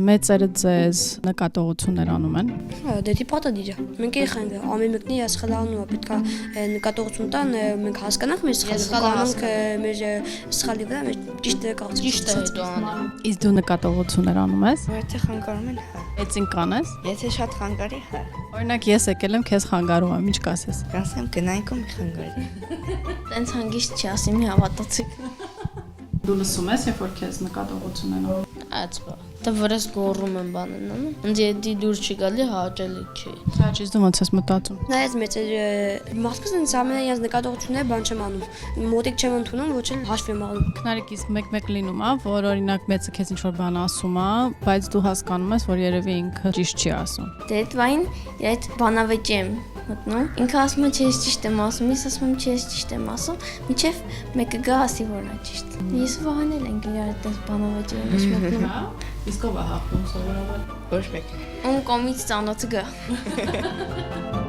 մեծերը ձեզ նկատողություններ անում են։ Դե դիպատադիր է։ Մենք երեխա ենք, ամեն մեկն իր սխալ անում է, պետք է նկատողություն տան, մենք հասկանանք մեր սխալը, կանոնք մեր սխալի վրա մեր ճիշտը կարծիք։ Ճիշտ է հետո անում։ Իսկ դու նկատողություններ անում ես։ Եթե խանգարում են, հա։ Էցին կանես։ Եթե շատ խանգարի, հա։ Օրինակ ես եկել եմ քեզ խանգարում եմ, ինչ կասես։ Կասեմ գնայինք ու մի խանգարի։ Տենց հանգիստ չի ասի, մի հավատացիք։ Դու լսում ես, երբ որ քեզ նկատողություն են անում։ Ացվա։ Դա վրաս գոռում են բանն անում։ Ինձ դի դուր չի գալի, հաճելի չի։ Ճիշտ դու ոնց ես մտածում։ Նայած մեծեր մարդկыз ինձ ամենայն ես նկատողությունները բան չեմ անում։ Մոտիկ չեմ ընդունում, ոչ էլ հաշվի եմ առնում։ Քնարիկ իսկ մեկ-մեկ լինում է, որ օրինակ մեծը քեզ ինչ-որ բան ասում է, բայց դու հասկանում ես, որ երևի ինքը ճիշտ չի ասում։ Դե դվային այդ բանավեճի եմ մտնում։ Ինքը ասում է չէ, ճիշտ եմ ասում, ես ասում եմ չէ, ճիշտ եմ ասում, միջև մեկը գա ասի որ նա ճիշտ։ Ես վահանել ենք իրար այդպես բանավեճի մեջ մտնում։ Հա։ Իսկ ով է հաղթում սովորաբար։ Ոչ մեկ։ Ում կողմից ծանոթը գա։